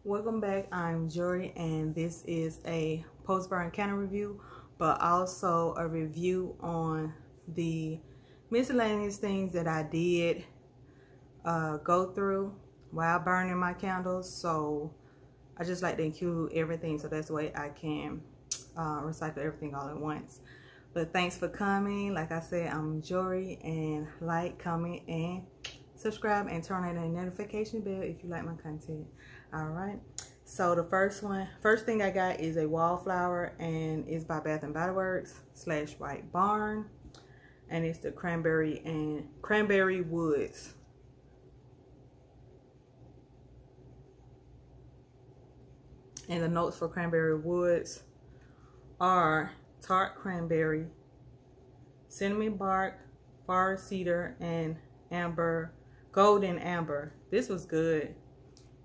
Welcome back. I'm Jory and this is a post-burn candle review, but also a review on the miscellaneous things that I did go through while burning my candles. So I just like to include everything, so that's the way I can recycle everything all at once. But thanks for coming. Like I said, I'm Jory, and like, comment, and subscribe, and turn on the notification bell if you like my content. All right, so the first thing I got is a Wallflower, and it's by bathandbodyworks / White Barn, and it's the Cranberry and Cranberry Woods. And the notes for Cranberry Woods are Tart Cranberry, Cinnamon Bark, Forest Cedar, and Amber, Golden Amber. This was good.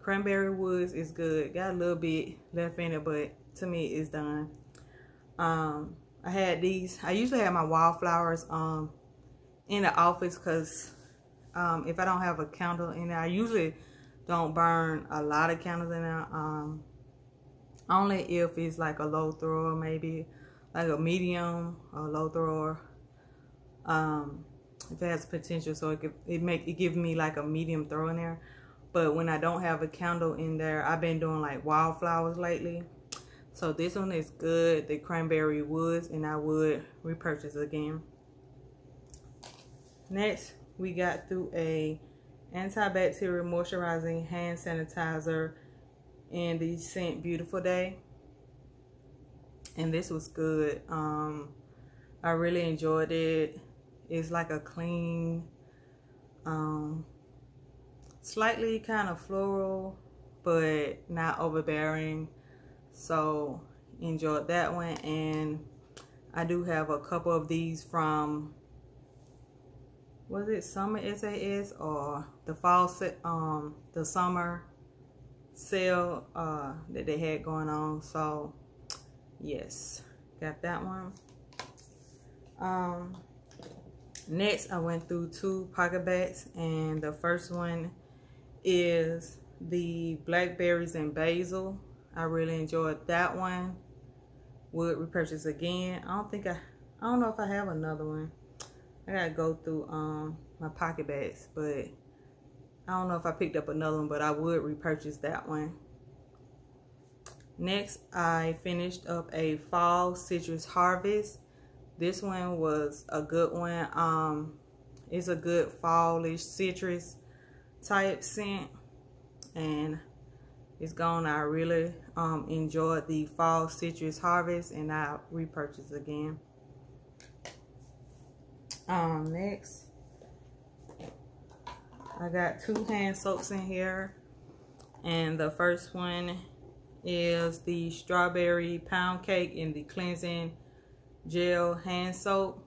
Cranberry Woods is good. Got a little bit left in it, but to me it's done. I had these. I usually have my Wallflowers in the office because if I don't have a candle in there, I usually don't burn a lot of candles in there. Only if it's like a low thrower, maybe like a medium or low thrower. If it has potential, so it give me like a medium throw in there. But when I don't have a candle in there, I've been doing like Wallflowers lately. So this one is good, the Cranberry Woods, and I would repurchase again. Next, we got through a antibacterial moisturizing hand sanitizer in the scent Beautiful Day, and this was good. I really enjoyed it. It's like a clean, slightly kind of floral, but not overbearing. So enjoyed that one. And I do have a couple of these from, was it Summer SAS or the fall set, the summer sale that they had going on. So yes, got that one. Next, I went through 2 Pocketbacs, and the first one is the Blackberries and Basil. I really enjoyed that one. Would repurchase again. I don't know if I have another one. I gotta go through my Pocketbacs, but I don't know if I picked up another one, but I would repurchase that one. Next, I finished up a Fall Citrus Harvest. This one was a good one. It's a good fallish citrus type scent, and it's gone. I really enjoyed the Fall Citrus Harvest, and I'll repurchase again. Next, I got 2 hand soaps in here, and the first one is the Strawberry Pound Cake in the Cleansing Gel hand soap.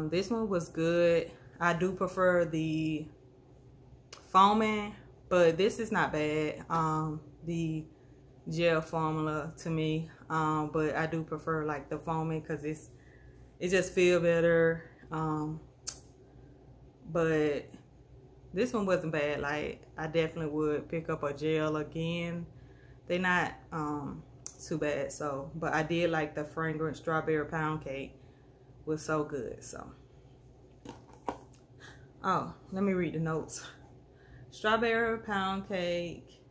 This one was good. I do prefer the foaming, but this is not bad. The gel formula to me, but I do prefer like the foaming because it just feel better. But this one wasn't bad. Like, I definitely would pick up a gel again. They're not too bad. So, but I did like the fragrant Strawberry Pound Cake. Was so good. So, oh, let me read the notes. Strawberry Pound Cake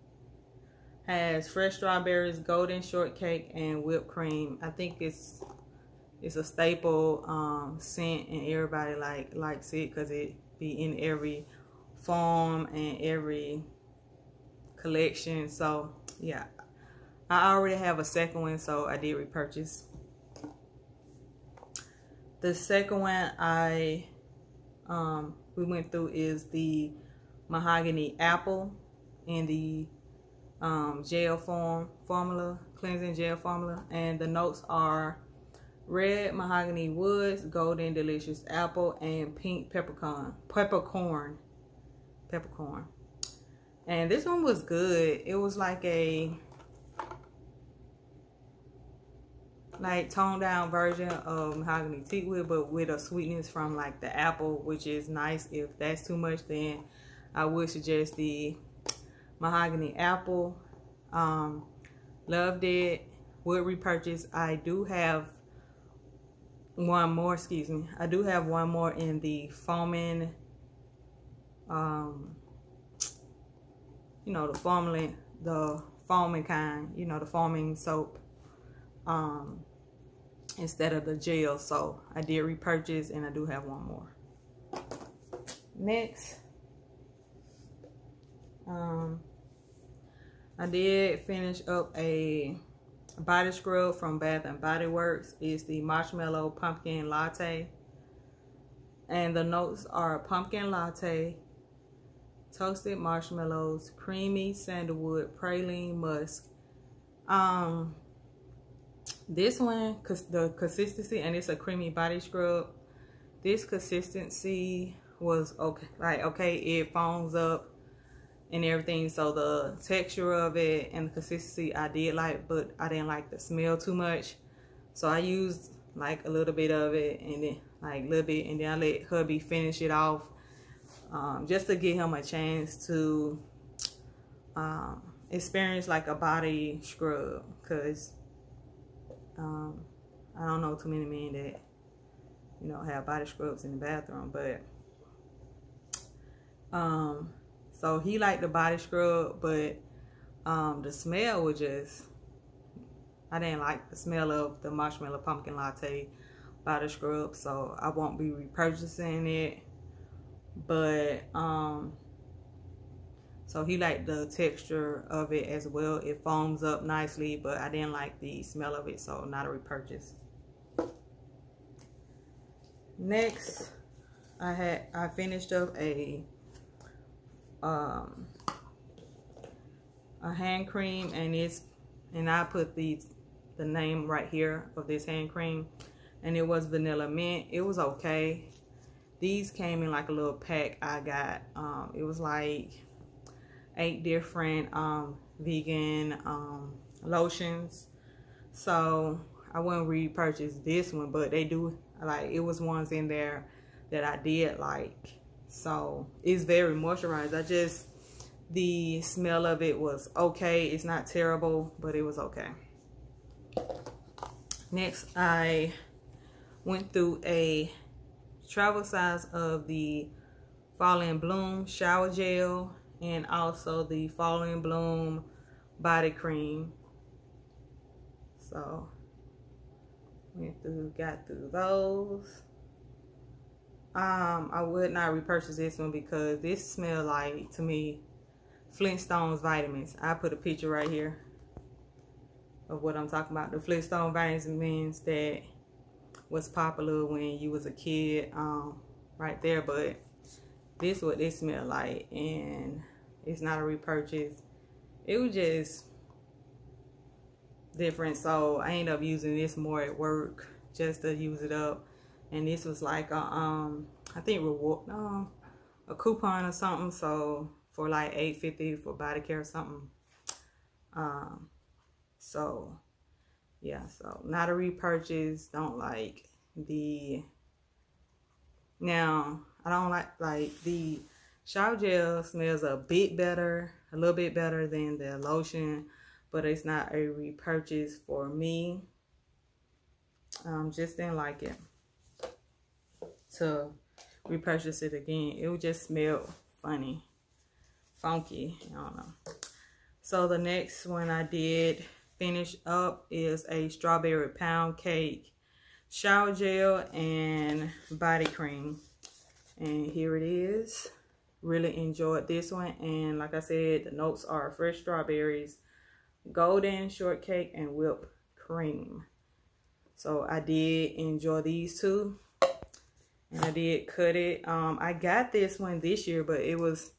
has fresh strawberries, golden shortcake, and whipped cream. I think it's a staple scent, and everybody likes it because it be in every form and every collection. So yeah, I already have a second one, so I did repurchase. The second one we went through is the Mahogany Apple in the gel formula, cleansing gel formula, and the notes are red mahogany woods, golden delicious apple, and pink peppercorn. And this one was good. It was like a toned down version of mahogany teakwood, but with a sweetness from like the apple, which is nice. If that's too much, then I would suggest the Mahogany Apple. Loved it. Would repurchase. I do have one more, excuse me. I do have one more in the foaming, you know, the foaming kind, you know, the foaming soap, instead of the gel. So I did repurchase, and I do have one more. Next, I did finish up a body scrub from Bath and Body Works. It's the Marshmallow Pumpkin Latte, and the notes are pumpkin latte, toasted marshmallows, creamy sandalwood, praline musk. This one, cause the consistency, and it's a creamy body scrub. This consistency was okay, like okay, it foams up and everything. So the texture of it and the consistency I did like, but I didn't like the smell too much. So I used like a little bit of it, and then like a little bit, and then I let hubby finish it off, just to give him a chance to experience like a body scrub, cause I don't know too many men that, you know, have body scrubs in the bathroom, but so he liked the body scrub, but the smell was just, I didn't like the smell of the Marshmallow Pumpkin Latte body scrub, so I won't be repurchasing it. But so he liked the texture of it as well. It foams up nicely, but I didn't like the smell of it, so not a repurchase. Next, I finished up a hand cream, and I put the name right here of this hand cream, and it was vanilla mint. It was okay. These came in like a little pack I got. It was like 8 different vegan lotions. So I wouldn't repurchase this one, but they do, like, it was ones in there that I did like. So it's very moisturized. The smell of it was okay. It's not terrible, but it was okay. Next, I went through a travel size of the Fall in Bloom shower gel, and also the Fall in Bloom body cream. So got through those. I would not repurchase this one because this smelled like, to me, Flintstones vitamins. I put a picture right here of what I'm talking about. The Flintstone vitamins that was popular when you was a kid, right there. But this is what they smell like, and it's not a repurchase. It was just different, so I ended up using this more at work just to use it up. And this was like a I think reward, a coupon or something, so for like $8.50 for body care or something. So yeah, so not a repurchase. Don't like the, now I don't like the shower gel smells a bit better, a little bit better than the lotion, but it's not a repurchase for me. Just didn't like it to repurchase it again. It would just smell funny, funky, I don't know. So the next one I did finish up is a strawberry pound cake shower gel and body cream, and here it is. Really enjoyed this one, and like I said, the notes are fresh strawberries, golden shortcake, and whipped cream. So I did enjoy these two, and I did cut it. I got this one this year, but it was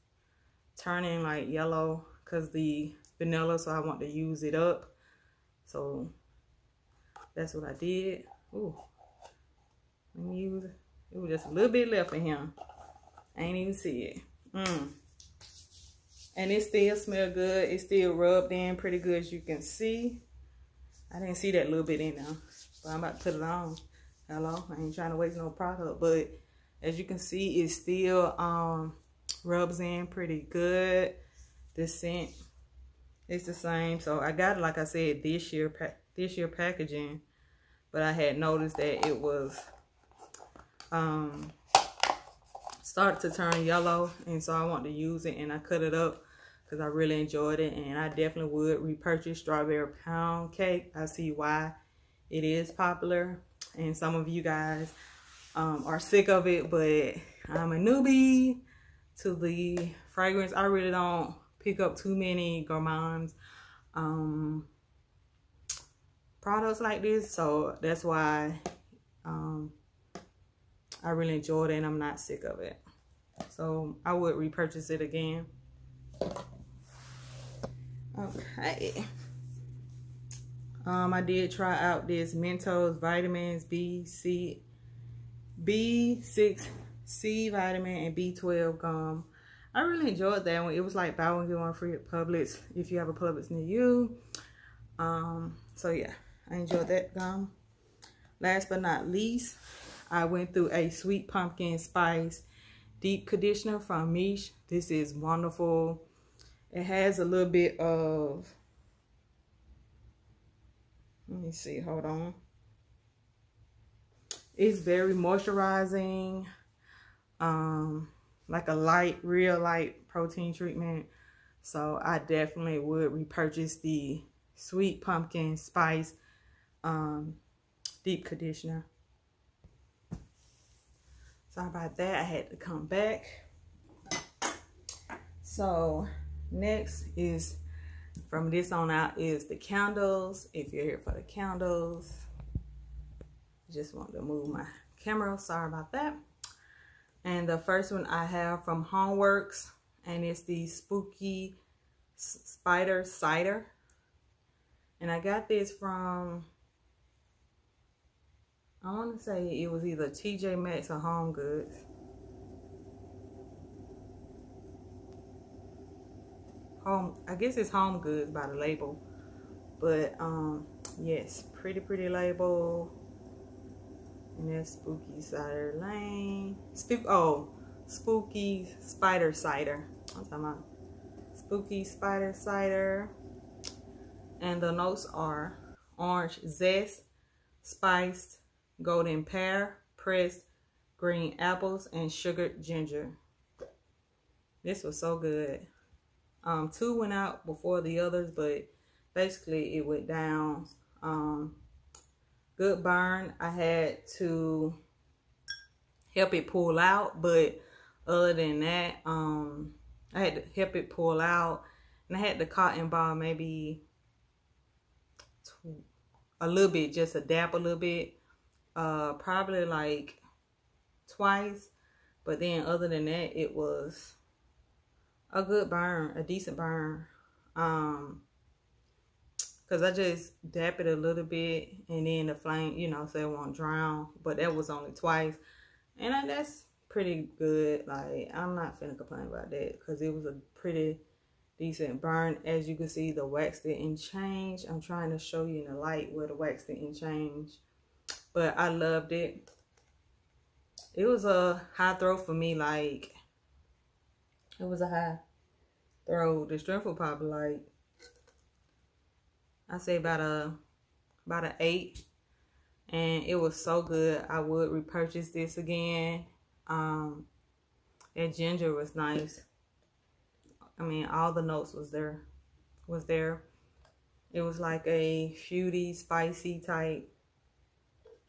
turning like yellow because the vanilla, so I want to use it up. So that's what I did. Ooh, let me use it. It was just a little bit left in him. I ain't even see it. And it still smell good. It still rubbed in pretty good, as you can see. I didn't see that little bit in there, but I'm about to put it on. Hello, I ain't trying to waste no product, but as you can see, it still rubs in pretty good. The scent It's the same. So I got it, like I said, this year packaging, but I had noticed that it was started to turn yellow, and so I want to use it, and I cut it up because I really enjoyed it, and I definitely would repurchase strawberry pound cake. I see why it is popular, and some of you guys are sick of it, but I'm a newbie to the fragrance. I really don't pick up too many gourmands products like this, so that's why I really enjoyed it, and I'm not sick of it. So I would repurchase it again. Okay. I did try out this Mentos Vitamins B6, C vitamin, and B12 gum. I really enjoyed that one. It was like buy one get one free at Publix if you have a Publix near you. So yeah, I enjoyed that gum. Last but not least, I went through a sweet pumpkin spice deep conditioner from Miche. This is wonderful. It has a little bit of, let me see, hold on. It's very moisturizing, like a light, real light protein treatment. So I definitely would repurchase the sweet pumpkin spice deep conditioner. Sorry about that, I had to come back. So next is, from this on out, is the candles. If you're here for the candles, just want to move my camera, sorry about that. And the first one I have from Homeworx, and it's the Spooky Spider Cider. And I got this from, I want to say it was either TJ Maxx or Home Goods. I guess it's Home Goods by the label. But yes, pretty label. And that's Spooky Cider Lane. Spooky Spider Cider. I'm talking about Spooky Spider Cider. And the notes are orange zest, spiced golden pear, pressed green apples, and sugared ginger. This was so good. 2 went out before the others, but basically it went down. Good burn. I had to help it pull out, but other than that, I had to help it pull out, and I had to cotton ball maybe a little bit, just a dab a little bit, probably like twice. But then other than that, it was a good burn, a decent burn. Cause I just dap it a little bit, and then the flame, you know, so it won't drown. But that was only twice, and that's pretty good. Like, I'm not finna complain about that, cause it was a pretty decent burn. As you can see, the wax didn't change. I'm trying to show you in the light where the wax didn't change, but I loved it. It was a high throw for me. Like, it was a high throw. The strength was probably like, I say about a 8, and it was so good. I would repurchase this again. That ginger was nice. I mean, all the notes was there. It was like a fruity, spicy type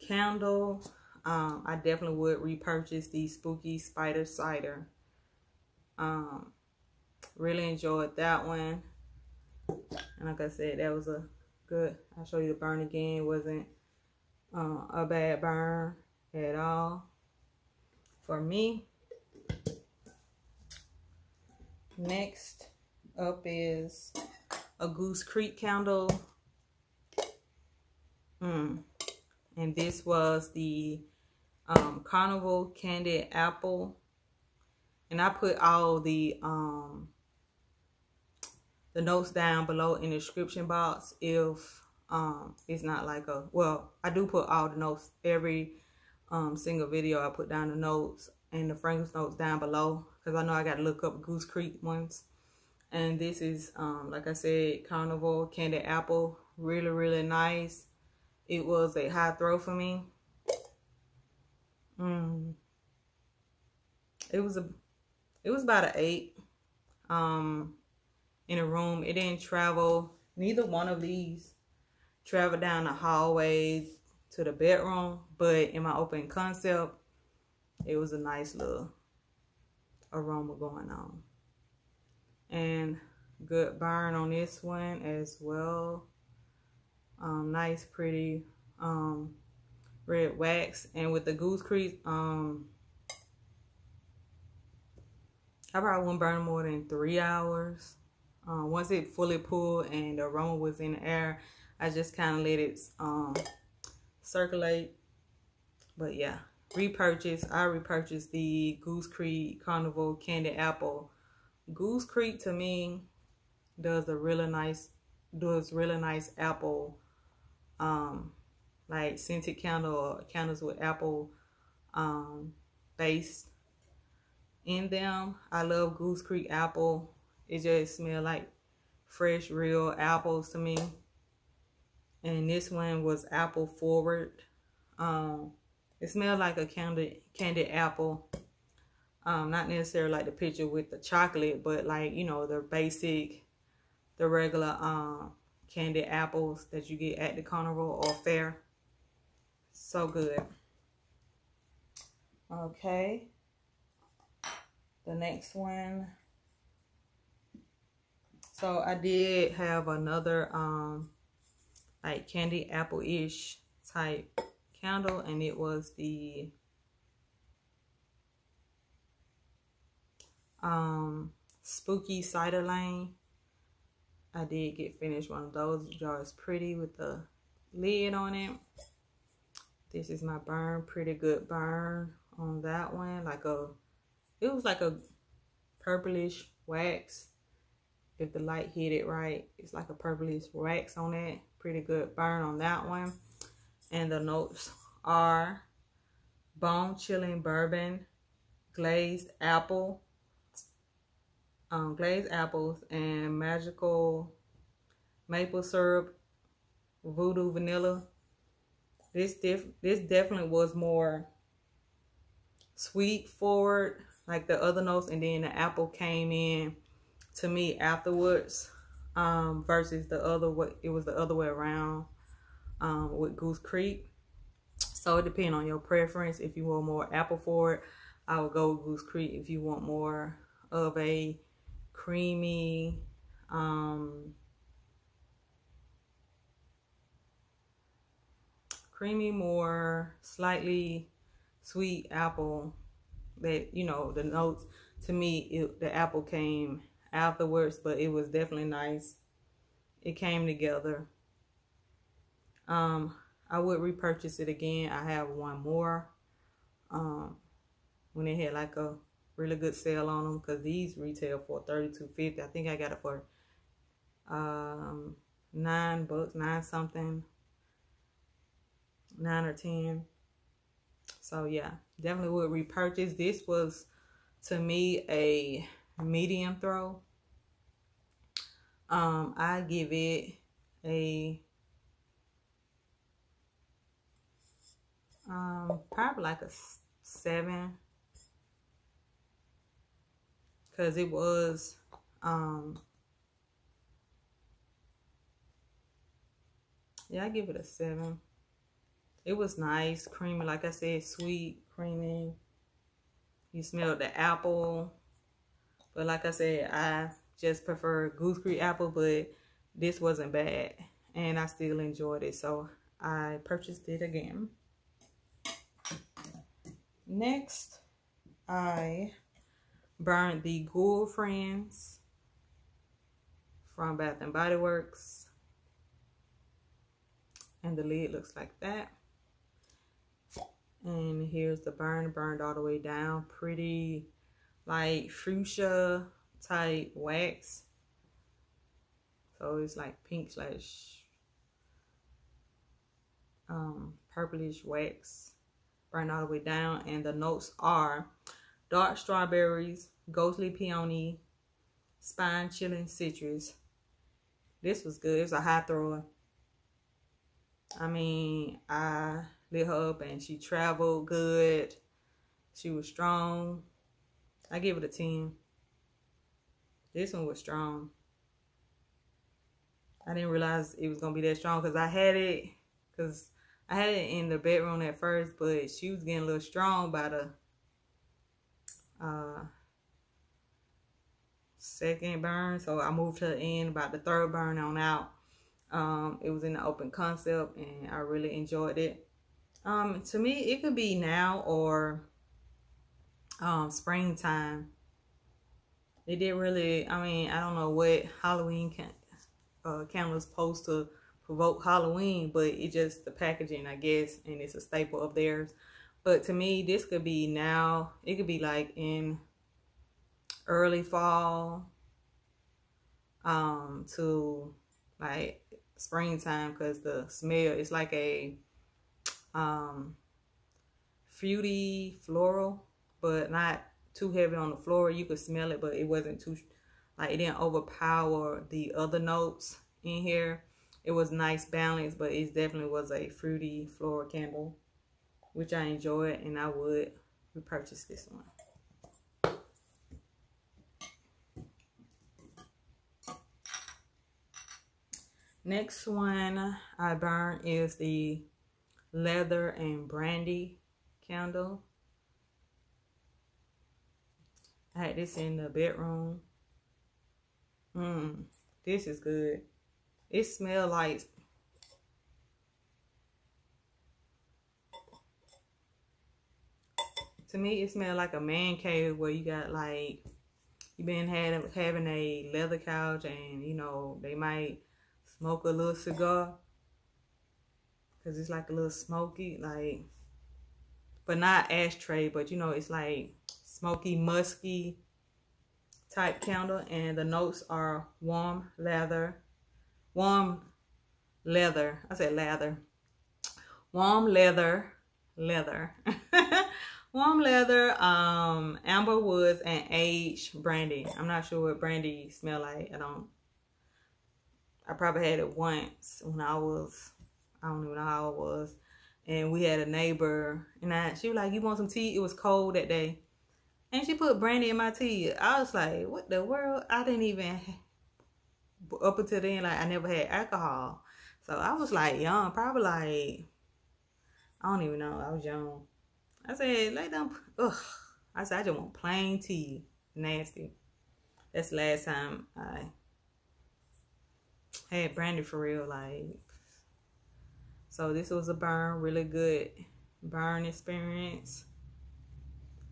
candle. I definitely would repurchase the Spooky Spider Cider. Really enjoyed that one. And like I said, that was a good, I'll show you the burn again. It wasn't a bad burn at all for me. Next up is a Goosecreek candle. And this was the Carnival Candied Apple. And I put all the notes down below in the description box if it's not like a, well, I do put all the notes every single video. I put down the notes and the fragrance notes down below, because I know I got to look up Goosecreek ones. And this is, like I said, Carnival Candied Apple. Really, really nice. It was a high throw for me. It was about an 8. In a room. It didn't travel. Neither one of these traveled down the hallways to the bedroom. But in my open concept, it was a nice little aroma going on. And good burn on this one as well. Nice, pretty red wax. And with the Goosecreek, I probably wouldn't burn more than 3 hours. Once it fully pulled and the aroma was in the air, I just kind of let it circulate. But yeah, I repurchased the Goosecreek Carnival Candied Apple. Goosecreek to me does really nice apple, like scented candle or candles with apple base in them. I love Goosecreek apple. It just smells like fresh, real apples to me. And this one was apple forward. It smelled like a candied apple. Not necessarily like the picture with the chocolate, but like, you know, the regular candied apples that you get at the carnival or fair. So good. Okay. The next one. So I did have another like candy apple-ish type candle, and it was the Spooky Cider Lane. I did get finished one of those. The jar is pretty with the lid on it. This is my burn. Pretty good burn on that one. It was like a purplish wax. If the light hit it right, it's like a purplish wax on that. Pretty good burn on that one. And the notes are bone chilling bourbon, glazed apples, and magical maple syrup, voodoo vanilla. This definitely was more sweet forward, like the other notes, and then the apple came in to me afterwards, versus it was the other way around with Goosecreek. So it depends on your preference. If you want more apple forward, I would go with Goosecreek. If you want more of a creamy, more slightly sweet apple, that, you know, the notes, to me, the apple came afterwards, but it was definitely nice. It came together. I would repurchase it again. I have one more when they had like a really good sale on them, because these retail for $32.50. I think I got it for $9, $9 something, 9 or 10. So yeah, definitely would repurchase. This was, to me, a medium throw. I give it a probably like a 7, because it was yeah, I give it a 7. It was nice, creamy, like I said, sweet, creamy. You smelled the apple, but like I said, I just prefer Goosecreek apple, but this wasn't bad, and I still enjoyed it, so I purchased it again. Next, I burned the Ghoul Friends from Bath and Body Works, and the lid looks like that. And here's the burn, burned all the way down. Pretty like fuchsia type wax. So it's like pink slash purplish wax. Burned all the way down. And the notes are dark strawberries, ghostly peony, Spine Chilling Citrus. This was good. It was a high thrower. I mean, I lit her up and she traveled good. She was strong. I give it a 10. This one was strong. I didn't realize it was going to be that strong because I had it in the bedroom at first, but she was getting a little strong by the second burn. So I moved her in about the third burn on out. It was in the open concept and I really enjoyed it. To me, it could be now or springtime. It did really, I mean, I don't know what Halloween candle is supposed to provoke Halloween, but it just the packaging, I guess, and it's a staple of theirs. But to me, this could be now. It could be like in early fall to like springtime, because the smell is like a fruity floral, but not too heavy on the floor. You could smell it, but it wasn't too, like, it didn't overpower the other notes in here. It was nice balance, but it definitely was a fruity floral candle, which I enjoyed, and I would repurchase this one. Next one I burned is the Leather and Brandy candle. I had this in the bedroom. This is good. It smells like, to me, it smells like a man cave where you got like, you been having a leather couch and, you know, they might smoke a little cigar. Because it's like a little smoky, like, but not ashtray, but you know, it's like smoky, musky type candle. And the notes are warm leather, warm leather, warm leather, amber woods, and aged brandy. I'm not sure what brandy smell like. I probably had it once when I don't even know how it was. And we had a neighbor, and she was like, "You want some tea?" It was cold that day. And she put brandy in my tea. I was like, what the world? I didn't even, up until then, like, I never had alcohol. So I was like young, probably like, I don't even know. I was young. I said, lay down. Ugh. I said, I just want plain tea. Nasty. That's the last time I had brandy for real. Like, so this was a burn, really good burn experience.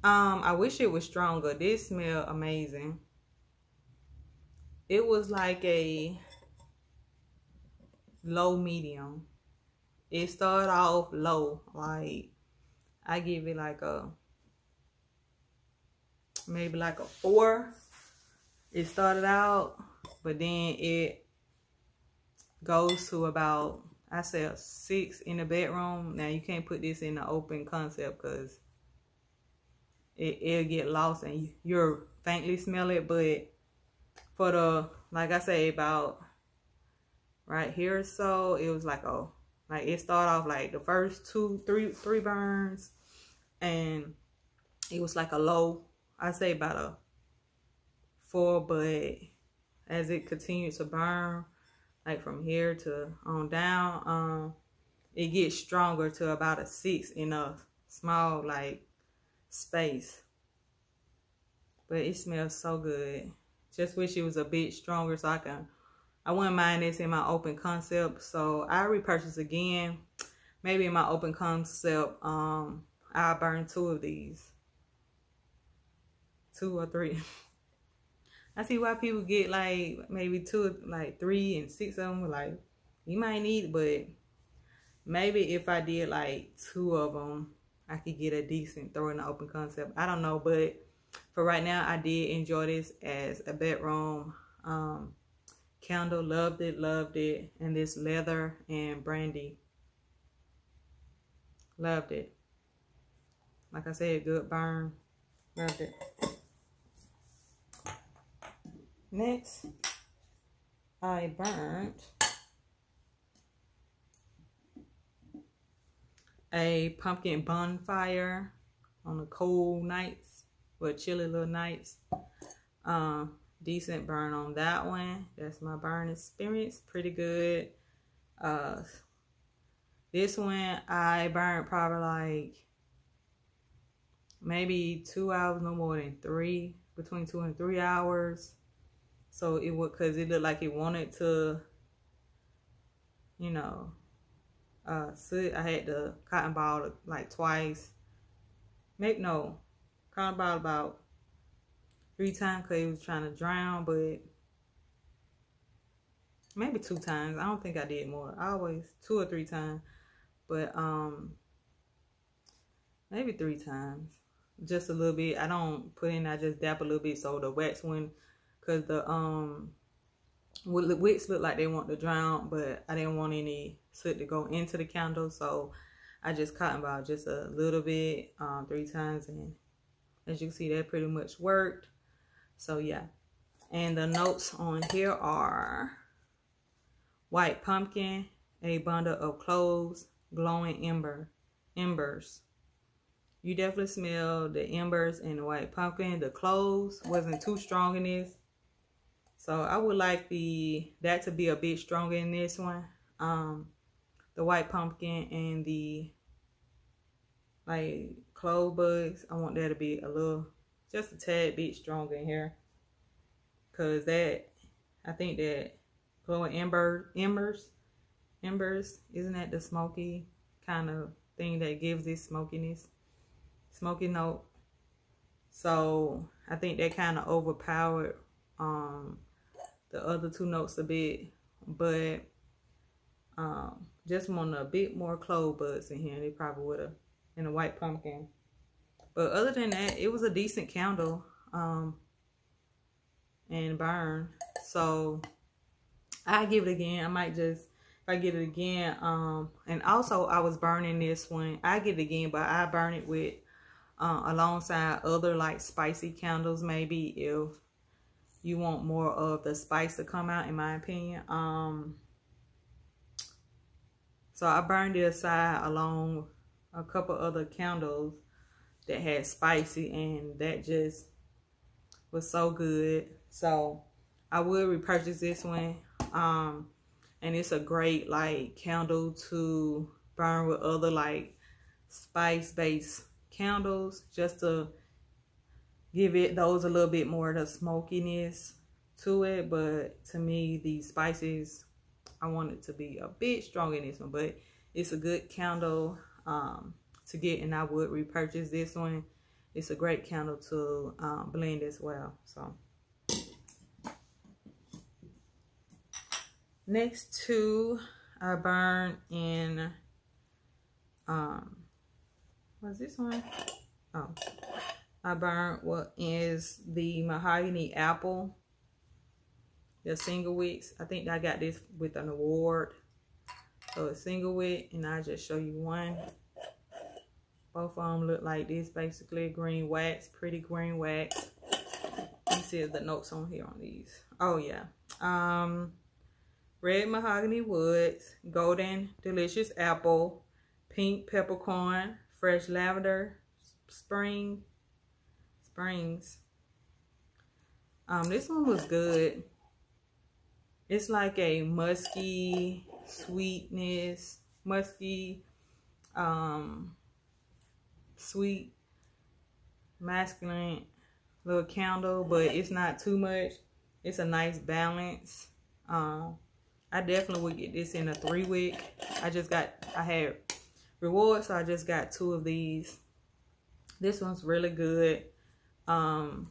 I wish it was stronger. This smelled amazing. It was like a low medium. It started off low. Like, I give it like maybe like a 4. It started out, but then it goes to about, I say, a 6 in the bedroom. Now you can't put this in the open concept because it'll get lost and you'll faintly smell it. But for the, like I say, about right here or so, it was like like it started off like the first 3 burns, and it was like a low, I say about a 4, but as it continued to burn, like from here to on down, it gets stronger to about a 6 in a small like space. But it smells so good. Just wish it was a bit stronger so I wouldn't mind this in my open concept. So I repurchase again. Maybe in my open concept, I'll burn 2 of these. 2 or 3. I see why people get like maybe 2, like 3 and 6 of them. Like, you might need, but maybe if I did like 2 of them, I could get a decent throw in the open concept. I don't know, but for right now, I did enjoy this as a bedroom candle. Loved it. And this leather and brandy. Loved it. Like I said, good burn. Loved it. Next, I burnt a pumpkin bonfire on the cold nights, or chilly little nights. Decent burn on that one. That's my burn experience. Pretty good. This one I burned probably like maybe 2 hours, no more than 3, between 2 and 3 hours. So it would, cause it looked like it wanted to, you know, soot. I had the cotton ball like twice. Maybe no, cotton ball about 3 times because it was trying to drown, but maybe 2 times. I don't think I did more. I always 2 or 3 times, but maybe 3 times. Just a little bit. I don't put in. I just dap a little bit so the wax went, cause the wicks look like they want to drown, but I didn't want any soot to go into the candle, so I just cotton ball just a little bit 3 times, and as you can see, that pretty much worked. So yeah, and the notes on here are white pumpkin, a bundle of cloves, glowing embers. You definitely smell the embers and the white pumpkin. The cloves wasn't too strong in this, so I would like that to be a bit stronger in this one. The white pumpkin and the like clove buds, I want that to be a little, just a tad bit stronger in here, cause that, I think that glowing embers, isn't that the smoky kind of thing that gives this smoky note? So I think that kind of overpowered the other 2 notes a bit, but just want a bit more clove buds in here. They probably would have in the white pumpkin. But other than that, it was a decent candle and burn. So I give it again. I might just, if I get it again, and also I was burning this one. I get it again, but I burn it with alongside other like spicy candles, maybe if you want more of the spice to come out, in my opinion. So I burned it aside along a couple other candles that had spicy, and that just was so good. So I will repurchase this one. And it's a great like candle to burn with other like spice based candles, just to give it those a little bit more of the smokiness to it. But to me, the spices, I want it to be a bit stronger in this one, but it's a good candle to get, and I would repurchase this one. It's a great candle to blend as well. So next two I burn in what's this one? Oh, I burned what is the Mahogany Apple, the single wicks. I think I got this with an award. So it's single wick, and I just show you one. Both of them look like this, basically green wax, pretty green wax. Let me see the notes on here on these. Oh yeah, red mahogany woods, golden delicious apple, pink peppercorn, fresh lavender, springs. This one was good. It's like a musky sweetness, sweet masculine little candle, but it's not too much. It's a nice balance. I definitely would get this in a 3 wick. I had rewards, so I just got 2 of these. This one's really good. To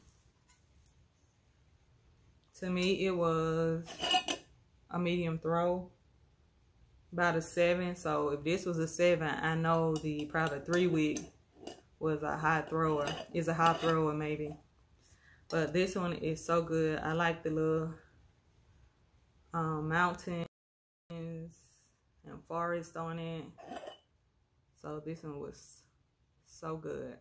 me, it was a medium throw, about a 7. So if this was a 7, I know the probably 3 wick was a high thrower. Is a high thrower maybe. But this one is so good. I like the little mountains and forest on it. So this one was so good.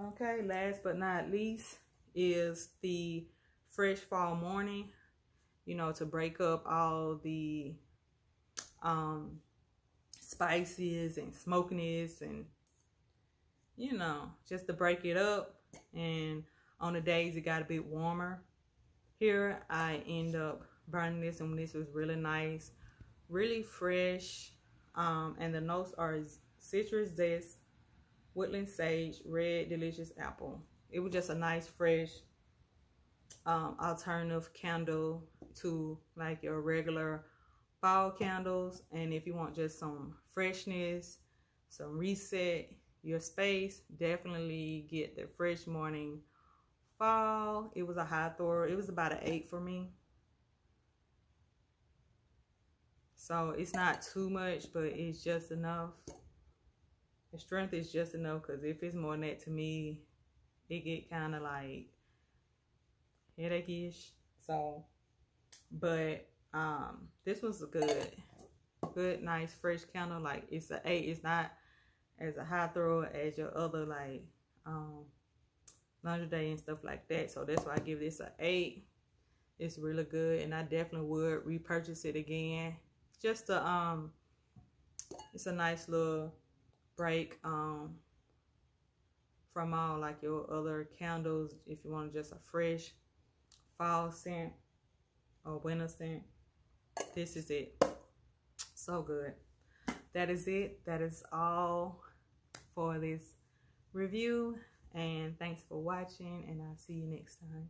Okay, last but not least is the fresh fall morning, you know, to break up all the spices and smokiness, and you know, just to break it up. And on the days it got a bit warmer, here I end up burning this, and this was really nice, really fresh. And the notes are citrus, zest, woodland sage, red delicious apple. It was just a nice fresh alternative candle to like your regular fall candles. And if you want just some freshness, some reset your space, definitely get the Fresh Morning Fall. It was a high thrower. It was about an 8 for me. So it's not too much, but it's just enough. The strength is just enough, because if it's more than that, to me, it get kind of like headache-ish. So, but this was a good, nice, fresh candle. Like, it's an 8. It's not as a high thrower as your other like laundry day and stuff like that. So that's why I give this an 8. It's really good, and I definitely would repurchase it again. Just a it's a nice little break from all like your other candles. If you want just a fresh fall scent or winter scent, this is it. So good. That is it. That is all for this review, and thanks for watching, and I'll see you next time.